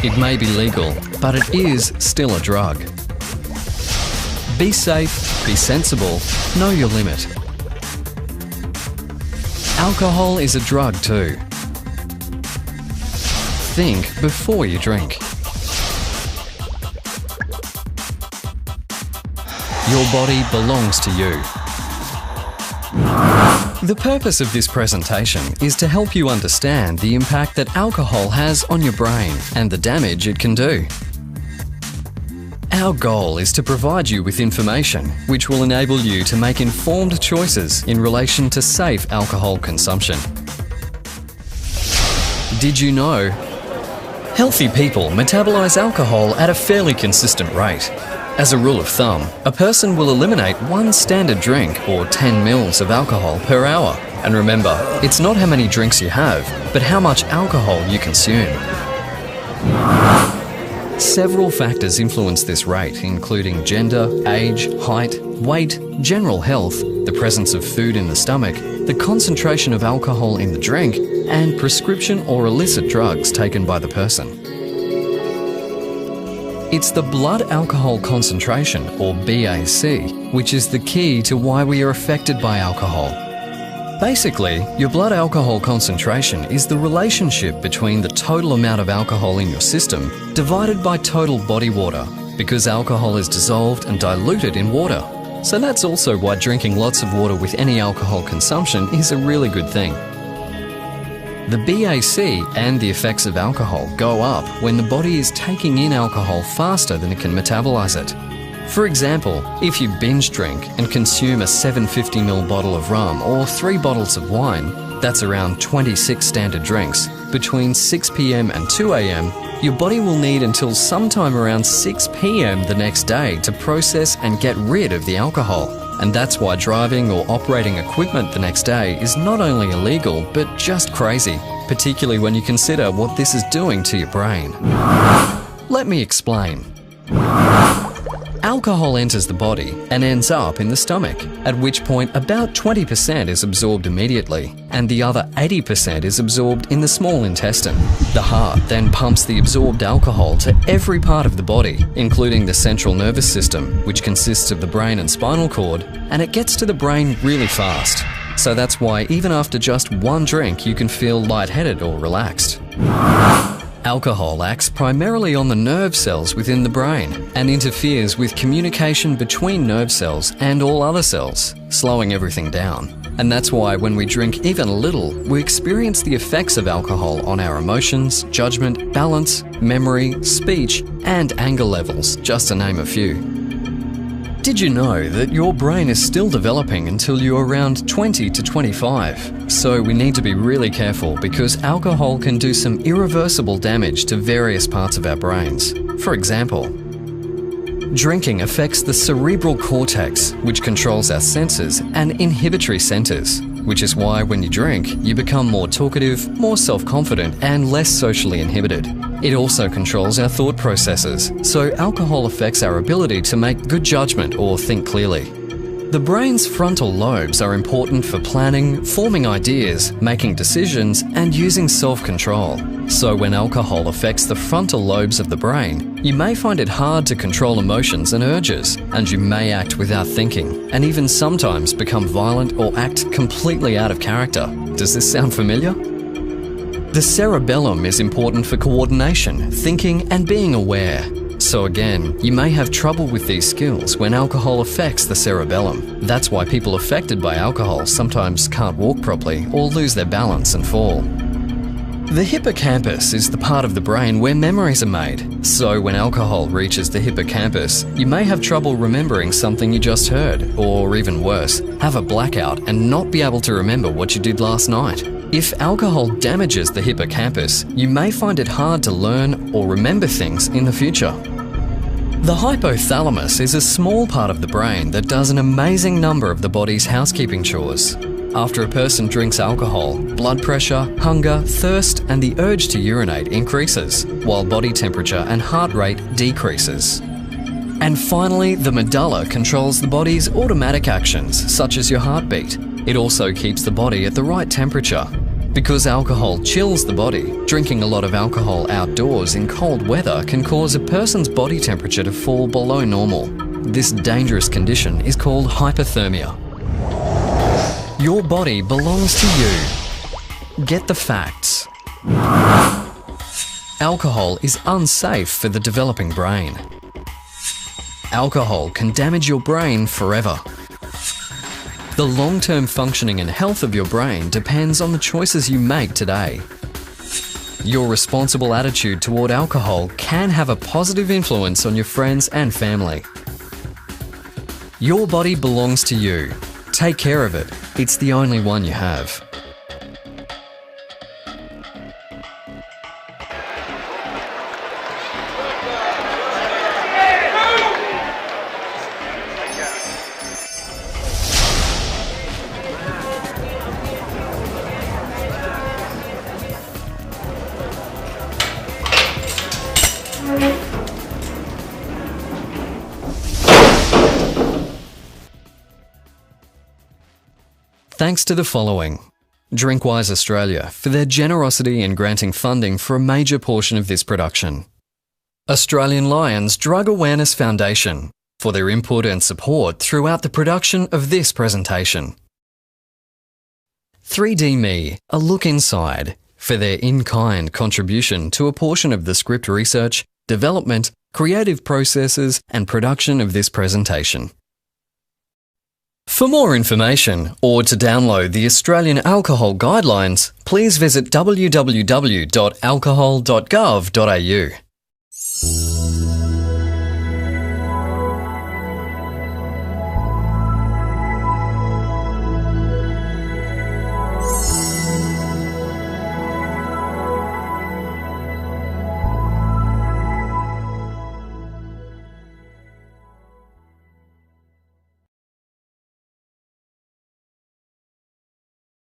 It may be legal, but it is still a drug. Be safe, be sensible, know your limit. Alcohol is a drug too. Think before you drink. Your body belongs to you. The purpose of this presentation is to help you understand the impact that alcohol has on your brain and the damage it can do. Our goal is to provide you with information which will enable you to make informed choices in relation to safe alcohol consumption. Did you know? Healthy people metabolize alcohol at a fairly consistent rate. As a rule of thumb, a person will eliminate 1 standard drink or 10 mils of alcohol per hour. And remember, it's not how many drinks you have, but how much alcohol you consume. Several factors influence this rate, including gender, age, height, weight, general health, the presence of food in the stomach, the concentration of alcohol in the drink, and prescription or illicit drugs taken by the person. It's the blood alcohol concentration, or BAC, which is the key to why we are affected by alcohol. Basically, your blood alcohol concentration is the relationship between the total amount of alcohol in your system divided by total body water, because alcohol is dissolved and diluted in water. So that's also why drinking lots of water with any alcohol consumption is a really good thing. The BAC and the effects of alcohol go up when the body is taking in alcohol faster than it can metabolize it. For example, if you binge drink and consume a 750ml bottle of rum or 3 bottles of wine, that's around 26 standard drinks, between 6 p.m. and 2 a.m, your body will need until sometime around 6 p.m. the next day to process and get rid of the alcohol. And that's why driving or operating equipment the next day is not only illegal, but just crazy, particularly when you consider what this is doing to your brain. Let me explain. Alcohol enters the body and ends up in the stomach, at which point about 20% is absorbed immediately, and the other 80% is absorbed in the small intestine. The heart then pumps the absorbed alcohol to every part of the body, including the central nervous system, which consists of the brain and spinal cord, and it gets to the brain really fast. So that's why even after just 1 drink you can feel lightheaded or relaxed. Alcohol acts primarily on the nerve cells within the brain and interferes with communication between nerve cells and all other cells, slowing everything down. And that's why when we drink even a little, we experience the effects of alcohol on our emotions, judgment, balance, memory, speech, and anger levels, just to name a few. Did you know that your brain is still developing until you're around 20 to 25? So we need to be really careful because alcohol can do some irreversible damage to various parts of our brains. For example, drinking affects the cerebral cortex, which controls our senses, and inhibitory centers, which is why when you drink, you become more talkative, more self-confident, and less socially inhibited. It also controls our thought processes, so alcohol affects our ability to make good judgment or think clearly. The brain's frontal lobes are important for planning, forming ideas, making decisions, and using self-control. So when alcohol affects the frontal lobes of the brain, you may find it hard to control emotions and urges, and you may act without thinking, and even sometimes become violent or act completely out of character. Does this sound familiar? The cerebellum is important for coordination, thinking, and being aware. So again, you may have trouble with these skills when alcohol affects the cerebellum. That's why people affected by alcohol sometimes can't walk properly or lose their balance and fall. The hippocampus is the part of the brain where memories are made. So when alcohol reaches the hippocampus, you may have trouble remembering something you just heard, or even worse, have a blackout and not be able to remember what you did last night. If alcohol damages the hippocampus, you may find it hard to learn or remember things in the future. The hypothalamus is a small part of the brain that does an amazing number of the body's housekeeping chores. After a person drinks alcohol, blood pressure, hunger, thirst, and the urge to urinate increases, while body temperature and heart rate decreases. And finally, the medulla controls the body's automatic actions, such as your heartbeat. It also keeps the body at the right temperature. Because alcohol chills the body, drinking a lot of alcohol outdoors in cold weather can cause a person's body temperature to fall below normal. This dangerous condition is called hypothermia. Your body belongs to you. Get the facts. Alcohol is unsafe for the developing brain. Alcohol can damage your brain forever. The long-term functioning and health of your brain depends on the choices you make today. Your responsible attitude toward alcohol can have a positive influence on your friends and family. Your body belongs to you. Take care of it. It's the only one you have. Thanks to the following: Drinkwise Australia for their generosity in granting funding for a major portion of this production. Australian Lions Drug Awareness Foundation for their input and support throughout the production of this presentation. 3D Me, A Look Inside for their in-kind contribution to a portion of the script research, development, creative processes and production of this presentation. For more information or to download the Australian Alcohol Guidelines, please visit www.alcohol.gov.au.